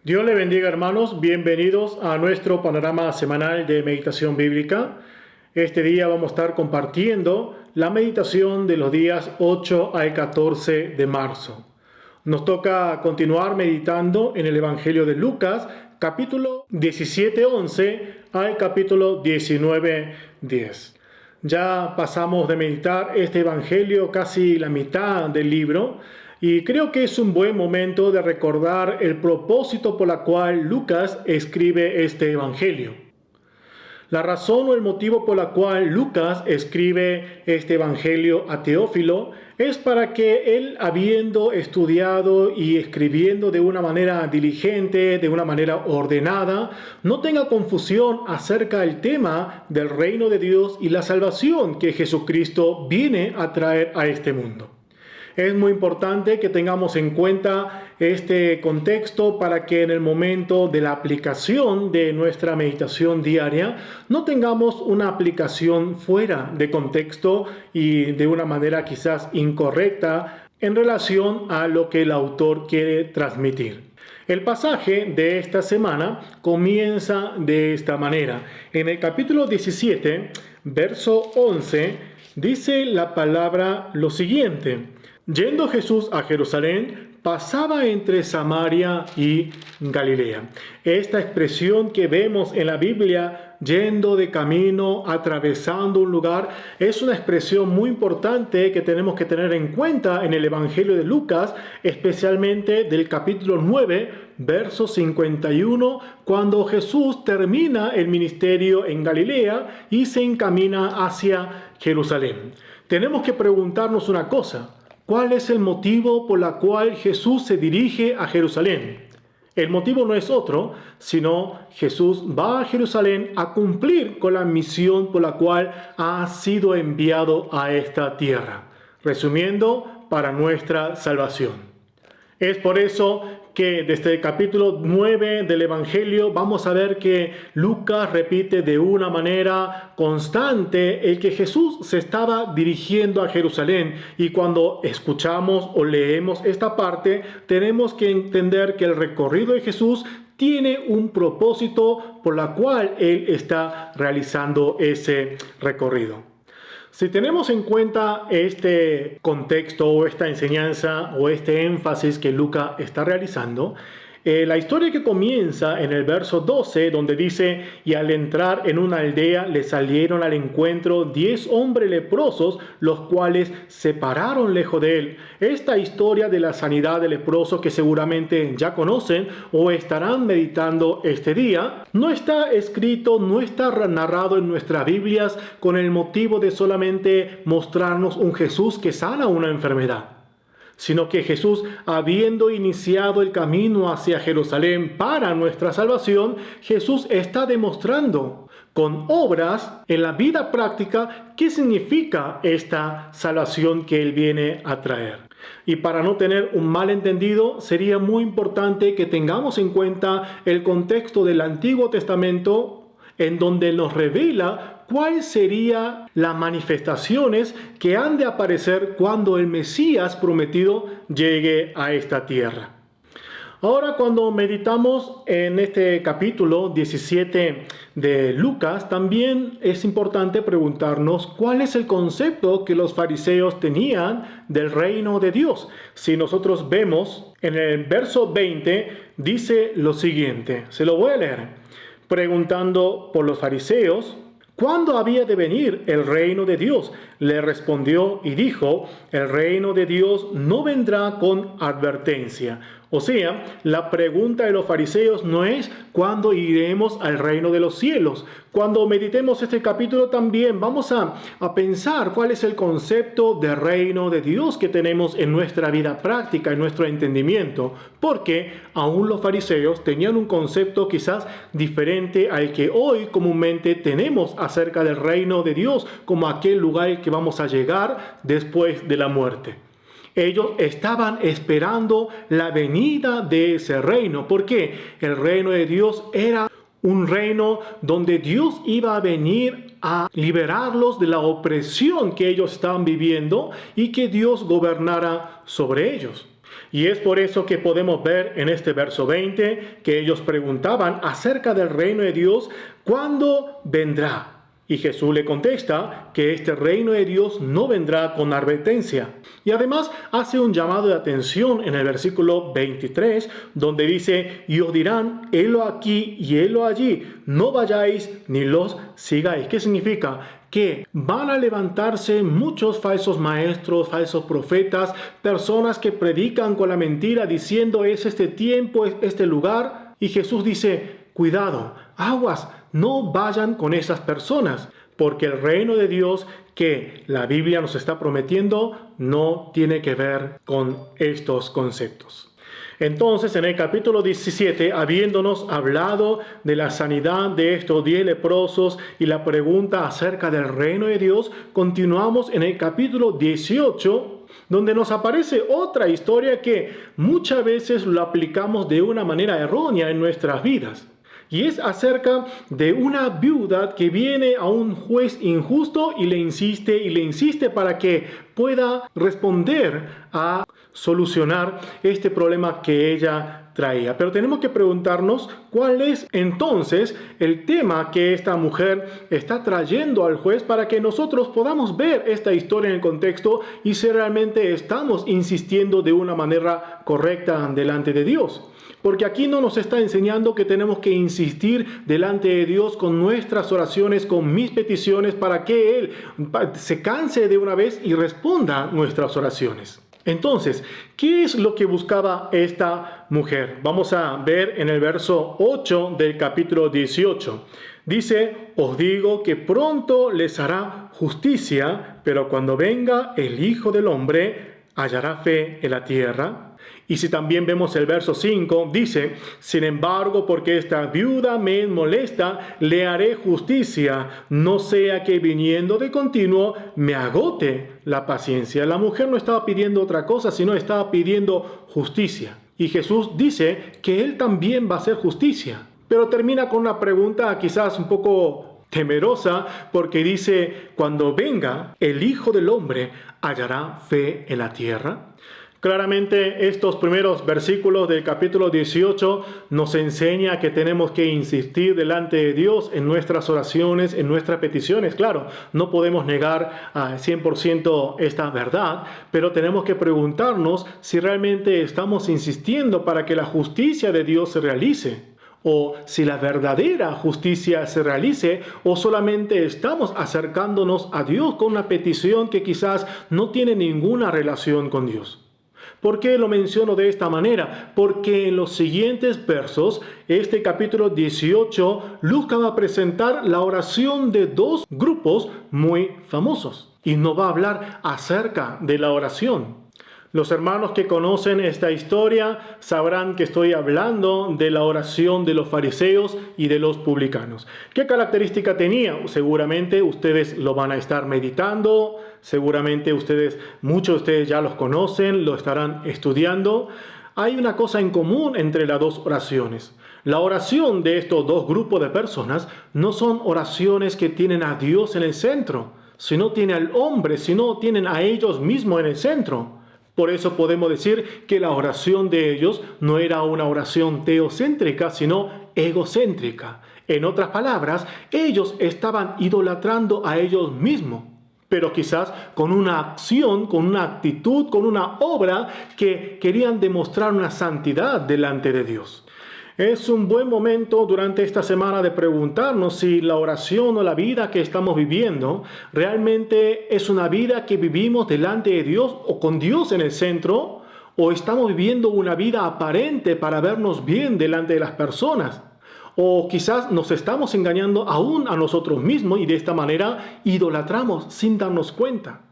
Dios le bendiga, hermanos. Bienvenidos a nuestro panorama semanal de meditación bíblica. Este día vamos a estar compartiendo la meditación de los días 8 al 14 de marzo. Nos toca continuar meditando en el Evangelio de Lucas, capítulo 17:11 al capítulo 19:10. Ya pasamos de meditar este Evangelio casi la mitad del libro. Y creo que es un buen momento de recordar el propósito por la cual Lucas escribe este evangelio. La razón o el motivo por la cual Lucas escribe este evangelio a Teófilo es para que él, habiendo estudiado y escribiendo de una manera diligente, de una manera ordenada, no tenga confusión acerca del tema del reino de Dios y la salvación que Jesucristo viene a traer a este mundo. Es muy importante que tengamos en cuenta este contexto para que en el momento de la aplicación de nuestra meditación diaria no tengamos una aplicación fuera de contexto y de una manera quizás incorrecta en relación a lo que el autor quiere transmitir. El pasaje de esta semana comienza de esta manera. En el capítulo 17, verso 11, dice la palabra lo siguiente: Yendo Jesús a Jerusalén, pasaba entre Samaria y Galilea. Esta expresión que vemos en la Biblia, yendo de camino, atravesando un lugar, es una expresión muy importante que tenemos que tener en cuenta en el Evangelio de Lucas, especialmente del capítulo 9, verso 51, cuando Jesús termina el ministerio en Galilea y se encamina hacia Jerusalén. Tenemos que preguntarnos una cosa: ¿cuál es el motivo por el cual Jesús se dirige a Jerusalén? El motivo no es otro, sino Jesús va a Jerusalén a cumplir con la misión por la cual ha sido enviado a esta tierra. Resumiendo, para nuestra salvación. Es por eso que desde el capítulo 9 del Evangelio vamos a ver que Lucas repite de una manera constante el que Jesús se estaba dirigiendo a Jerusalén. Y cuando escuchamos o leemos esta parte, tenemos que entender que el recorrido de Jesús tiene un propósito por la cual Él está realizando ese recorrido. Si tenemos en cuenta este contexto o esta enseñanza o este énfasis que Lucas está realizando, la historia que comienza en el verso 12, donde dice: y al entrar en una aldea le salieron al encuentro 10 hombres leprosos, los cuales se pararon lejos de él. Esta historia de la sanidad de leprosos, que seguramente ya conocen o estarán meditando este día, no está escrito, no está narrado en nuestras Biblias con el motivo de solamente mostrarnos un Jesús que sana una enfermedad, sino que Jesús, habiendo iniciado el camino hacia Jerusalén para nuestra salvación, Jesús está demostrando con obras en la vida práctica qué significa esta salvación que Él viene a traer. Y para no tener un malentendido, sería muy importante que tengamos en cuenta el contexto del Antiguo Testamento, en donde nos revela cuáles serían las manifestaciones que han de aparecer cuando el Mesías prometido llegue a esta tierra. Ahora, cuando meditamos en este capítulo 17 de Lucas, también es importante preguntarnos cuál es el concepto que los fariseos tenían del reino de Dios. Si nosotros vemos en el verso 20, dice lo siguiente, se lo voy a leer. Preguntando por los fariseos, ¿cuándo había de venir el reino de Dios? Le respondió y dijo: el reino de Dios no vendrá con advertencia. O sea, la pregunta de los fariseos no es ¿cuándo iremos al reino de los cielos? Cuando meditemos este capítulo también vamos a pensar cuál es el concepto de reino de Dios que tenemos en nuestra vida práctica, en nuestro entendimiento. Porque aún los fariseos tenían un concepto quizás diferente al que hoy comúnmente tenemos acerca del reino de Dios, como aquel lugar al que vamos a llegar después de la muerte. Ellos estaban esperando la venida de ese reino, porque el reino de Dios era un reino donde Dios iba a venir a liberarlos de la opresión que ellos estaban viviendo y que Dios gobernara sobre ellos. Y es por eso que podemos ver en este verso 20 que ellos preguntaban acerca del reino de Dios, ¿cuándo vendrá? Y Jesús le contesta que este reino de Dios no vendrá con advertencia. Y además hace un llamado de atención en el versículo 23, donde dice, y os dirán, helo aquí y helo allí, no vayáis ni los sigáis. ¿Qué significa? Que van a levantarse muchos falsos maestros, falsos profetas, personas que predican con la mentira diciendo es este tiempo, es este lugar. Y Jesús dice, cuidado, aguas, no vayan con esas personas, porque el reino de Dios que la Biblia nos está prometiendo no tiene que ver con estos conceptos. Entonces, en el capítulo 17, habiéndonos hablado de la sanidad de estos 10 leprosos y la pregunta acerca del reino de Dios, continuamos en el capítulo 18, donde nos aparece otra historia que muchas veces lo aplicamos de una manera errónea en nuestras vidas. Y es acerca de una viuda que viene a un juez injusto y le insiste para que pueda responder a solucionar este problema que ella traía. Pero tenemos que preguntarnos cuál es entonces el tema que esta mujer está trayendo al juez para que nosotros podamos ver esta historia en el contexto y si realmente estamos insistiendo de una manera correcta delante de Dios. Porque aquí no nos está enseñando que tenemos que insistir delante de Dios con nuestras oraciones, con mis peticiones, para que Él se canse de una vez y responda nuestras oraciones. Entonces, ¿qué es lo que buscaba esta mujer? Vamos a ver en el verso 8 del capítulo 18. Dice, os digo que pronto les hará justicia, pero cuando venga el Hijo del Hombre, ¿hallará fe en la tierra? Y si también vemos el verso 5, dice, sin embargo, porque esta viuda me molesta, le haré justicia, no sea que viniendo de continuo me agote la paciencia. La mujer no estaba pidiendo otra cosa, sino estaba pidiendo justicia. Y Jesús dice que Él también va a hacer justicia. Pero termina con una pregunta quizás un poco temerosa, porque dice, cuando venga el Hijo del Hombre, ¿hallará fe en la tierra? Claramente estos primeros versículos del capítulo 18 nos enseña que tenemos que insistir delante de Dios en nuestras oraciones, en nuestras peticiones. Claro, no podemos negar al 100% esta verdad, pero tenemos que preguntarnos si realmente estamos insistiendo para que la justicia de Dios se realice. O si la verdadera justicia se realice, o solamente estamos acercándonos a Dios con una petición que quizás no tiene ninguna relación con Dios. ¿Por qué lo menciono de esta manera? Porque en los siguientes versos, este capítulo 18, Lucas va a presentar la oración de dos grupos muy famosos. Y no va a hablar acerca de la oración. Los hermanos que conocen esta historia sabrán que estoy hablando de la oración de los fariseos y de los publicanos. ¿Qué característica tenía? Seguramente ustedes lo van a estar meditando, seguramente muchos de ustedes ya los conocen, lo estarán estudiando. Hay una cosa en común entre las dos oraciones. La oración de estos dos grupos de personas no son oraciones que tienen a Dios en el centro, sino tienen al hombre, sino tienen a ellos mismos en el centro. Por eso podemos decir que la oración de ellos no era una oración teocéntrica, sino egocéntrica. En otras palabras, ellos estaban idolatrando a ellos mismos, pero quizás con una acción, con una actitud, con una obra que querían demostrar una santidad delante de Dios. Es un buen momento durante esta semana de preguntarnos si la oración o la vida que estamos viviendo realmente es una vida que vivimos delante de Dios o con Dios en el centro, o estamos viviendo una vida aparente para vernos bien delante de las personas. O quizás nos estamos engañando aún a nosotros mismos y de esta manera idolatramos sin darnos cuenta.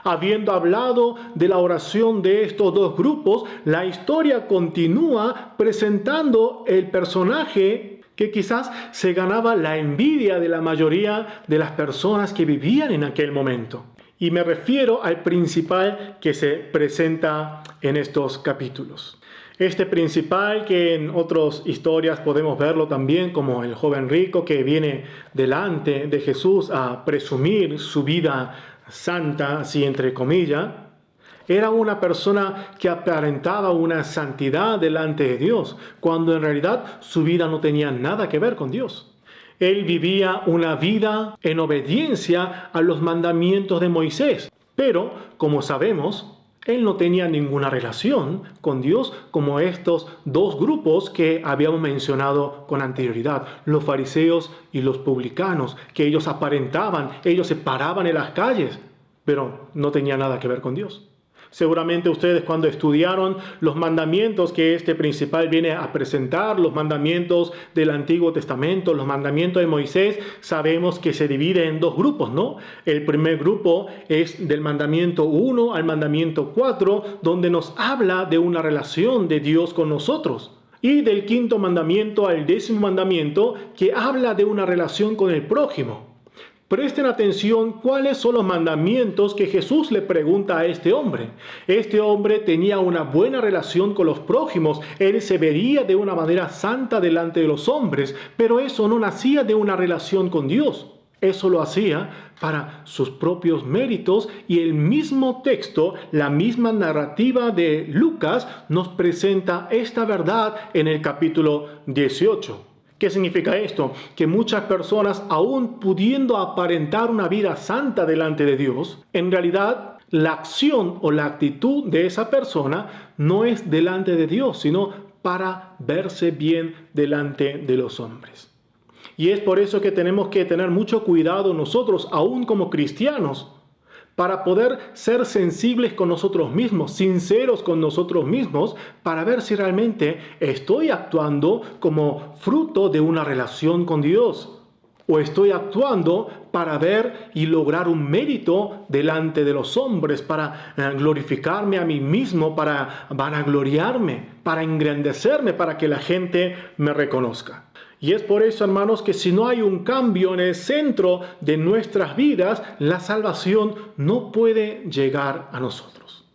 Habiendo hablado de la oración de estos dos grupos, la historia continúa presentando el personaje que quizás se ganaba la envidia de la mayoría de las personas que vivían en aquel momento. Y me refiero al principal que se presenta en estos capítulos. Este principal, que en otras historias podemos verlo también como el joven rico que viene delante de Jesús a presumir su vida santa, así entre comillas. Era una persona que aparentaba una santidad delante de Dios, cuando en realidad su vida no tenía nada que ver con Dios. Él vivía una vida en obediencia a los mandamientos de Moisés, pero, como sabemos, él no tenía ninguna relación con Dios como estos dos grupos que habíamos mencionado con anterioridad, los fariseos y los publicanos, que ellos aparentaban, ellos se paraban en las calles, pero no tenía nada que ver con Dios. Seguramente ustedes cuando estudiaron los mandamientos que este principal viene a presentar, los mandamientos del Antiguo Testamento, los mandamientos de Moisés, sabemos que se divide en dos grupos, ¿no? El primer grupo es del mandamiento 1 al mandamiento 4, donde nos habla de una relación de Dios con nosotros. Y del quinto mandamiento al 10º mandamiento, que habla de una relación con el prójimo. Presten atención cuáles son los mandamientos que Jesús le pregunta a este hombre. Este hombre tenía una buena relación con los prójimos. Él se veía de una manera santa delante de los hombres, pero eso no nacía de una relación con Dios. Eso lo hacía para sus propios méritos y el mismo texto, la misma narrativa de Lucas nos presenta esta verdad en el capítulo 18. ¿Qué significa esto? Que muchas personas, aún pudiendo aparentar una vida santa delante de Dios, en realidad la acción o la actitud de esa persona no es delante de Dios, sino para verse bien delante de los hombres. Y es por eso que tenemos que tener mucho cuidado nosotros, aún como cristianos, para poder ser sensibles con nosotros mismos, sinceros con nosotros mismos, para ver si realmente estoy actuando como fruto de una relación con Dios, o estoy actuando para ver y lograr un mérito delante de los hombres, para glorificarme a mí mismo, para vanagloriarme, para engrandecerme, para que la gente me reconozca. Y es por eso, hermanos, que si no hay un cambio en el centro de nuestras vidas, la salvación no puede llegar a nosotros.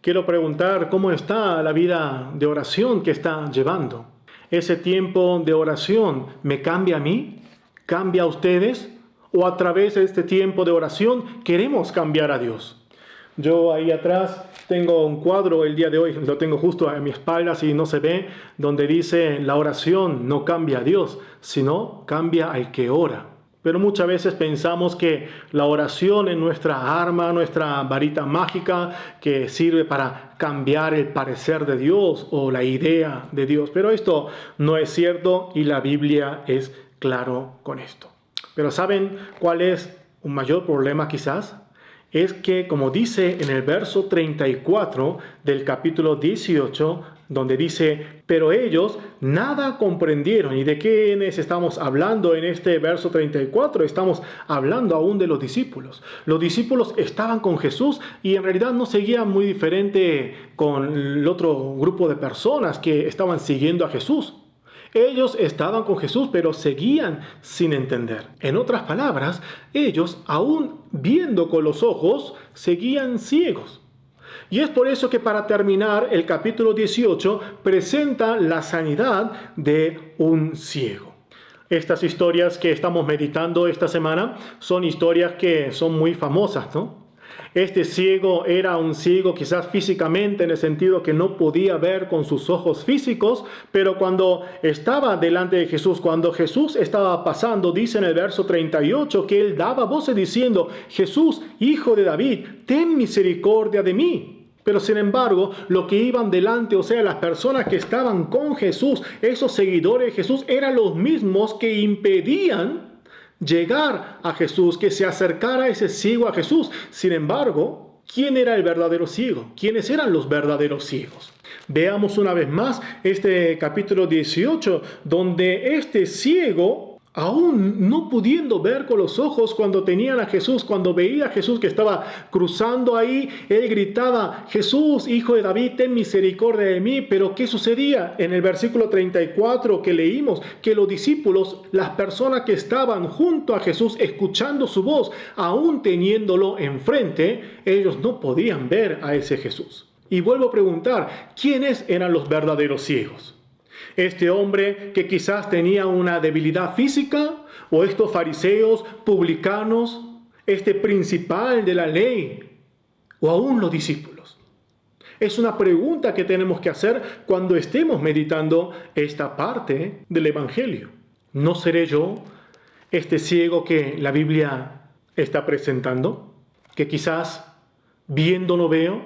Quiero preguntar cómo está la vida de oración que está llevando. ¿Ese tiempo de oración me cambia a mí? ¿Cambia a ustedes? ¿O a través de este tiempo de oración queremos cambiar a Dios? Yo ahí atrás tengo un cuadro el día de hoy, lo tengo justo a mi espalda si no se ve, donde dice: la oración no cambia a Dios, sino cambia al que ora. Pero muchas veces pensamos que la oración es nuestra arma, nuestra varita mágica que sirve para cambiar el parecer de Dios o la idea de Dios. Pero esto no es cierto y la Biblia es claro con esto. Pero ¿saben cuál es un mayor problema quizás? Es que, como dice en el verso 34 del capítulo 18, donde dice: pero ellos nada comprendieron. ¿Y de quiénes estamos hablando en este verso 34? Estamos hablando aún de los discípulos. Los discípulos estaban con Jesús y en realidad no seguían muy diferente con el otro grupo de personas que estaban siguiendo a Jesús. Ellos estaban con Jesús, pero seguían sin entender. En otras palabras, ellos, aún viendo con los ojos, seguían ciegos. Y es por eso que para terminar, el capítulo 18 presenta la sanidad de un ciego. Estas historias que estamos meditando esta semana son historias que son muy famosas, ¿no? Este ciego era un ciego quizás físicamente, en el sentido que no podía ver con sus ojos físicos, pero cuando estaba delante de Jesús, cuando Jesús estaba pasando, dice en el verso 38 que él daba voces diciendo: Jesús, hijo de David, ten misericordia de mí. Pero sin embargo, los que iban delante, o sea, las personas que estaban con Jesús, esos seguidores de Jesús, eran los mismos que impedían llegar a Jesús, que se acercara ese ciego a Jesús. Sin embargo, ¿quién era el verdadero ciego? ¿Quiénes eran los verdaderos ciegos? Veamos una vez más este capítulo 18, donde este ciego, aún no pudiendo ver con los ojos, cuando tenían a Jesús, cuando veía a Jesús que estaba cruzando ahí, él gritaba: Jesús, hijo de David, ten misericordia de mí. Pero ¿qué sucedía? En el versículo 34 que leímos, que los discípulos, las personas que estaban junto a Jesús, escuchando su voz, aún teniéndolo enfrente, ellos no podían ver a ese Jesús. Y vuelvo a preguntar, ¿quiénes eran los verdaderos ciegos? Este hombre que quizás tenía una debilidad física, o estos fariseos, publicanos, este principal de la ley, o aún los discípulos. Es una pregunta que tenemos que hacer cuando estemos meditando esta parte del Evangelio. ¿No seré yo este ciego que la Biblia está presentando? Que quizás viendo no veo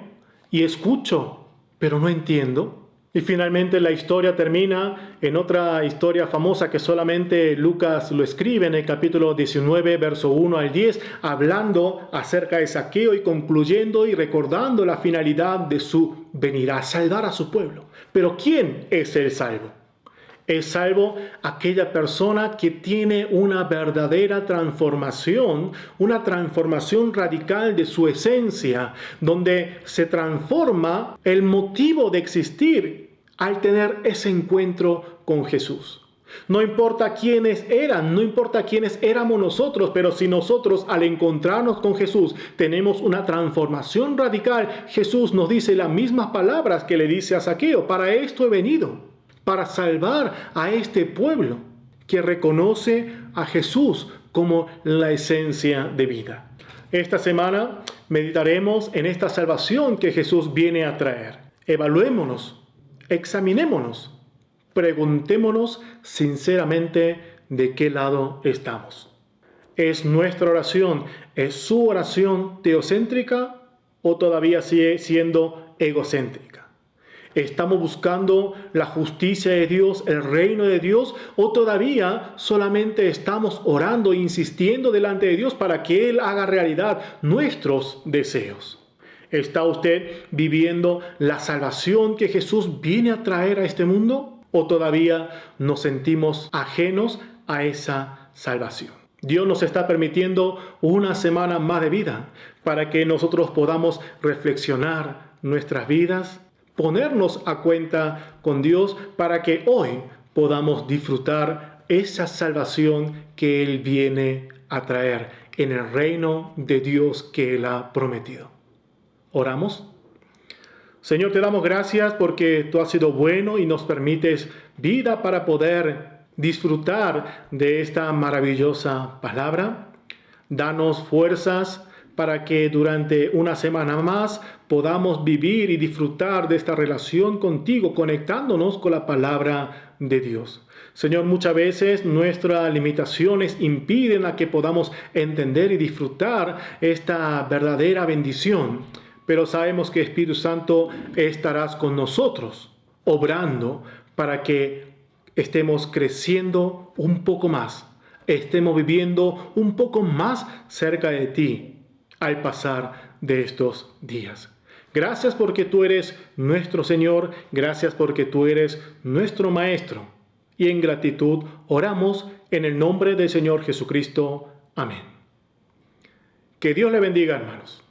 y escucho, pero no entiendo. Y finalmente la historia termina en otra historia famosa que solamente Lucas lo escribe en el capítulo 19, verso 1 al 10, hablando acerca de Zaqueo y concluyendo y recordando la finalidad de su venida, a salvar a su pueblo. Pero ¿quién es el salvo? Es salvo aquella persona que tiene una verdadera transformación, una transformación radical de su esencia, donde se transforma el motivo de existir al tener ese encuentro con Jesús. No importa quiénes eran, no importa quiénes éramos nosotros, pero si nosotros al encontrarnos con Jesús tenemos una transformación radical, Jesús nos dice las mismas palabras que le dice a Zaqueo: para esto he venido, para salvar a este pueblo que reconoce a Jesús como la esencia de vida. Esta semana meditaremos en esta salvación que Jesús viene a traer. Evaluémonos, examinémonos, preguntémonos sinceramente de qué lado estamos. ¿Es nuestra oración, es su oración teocéntrica o todavía sigue siendo egocéntrica? ¿Estamos buscando la justicia de Dios, el reino de Dios, o todavía solamente estamos orando e insistiendo delante de Dios para que Él haga realidad nuestros deseos? ¿Está usted viviendo la salvación que Jesús viene a traer a este mundo, o todavía nos sentimos ajenos a esa salvación? Dios nos está permitiendo una semana más de vida para que nosotros podamos reflexionar nuestras vidas, ponernos a cuenta con Dios para que hoy podamos disfrutar esa salvación que Él viene a traer en el reino de Dios que Él ha prometido. ¿Oramos? Señor, te damos gracias porque tú has sido bueno y nos permites vida para poder disfrutar de esta maravillosa palabra. Danos fuerzas para que durante una semana más podamos vivir y disfrutar de esta relación contigo, conectándonos con la palabra de Dios. Señor, muchas veces nuestras limitaciones impiden a que podamos entender y disfrutar esta verdadera bendición, pero sabemos que Espíritu Santo estarás con nosotros, obrando para que estemos creciendo un poco más, estemos viviendo un poco más cerca de ti al pasar de estos días. Gracias porque tú eres nuestro Señor, gracias porque tú eres nuestro Maestro. Y en gratitud oramos en el nombre del Señor Jesucristo. Amén. Que Dios le bendiga, hermanos.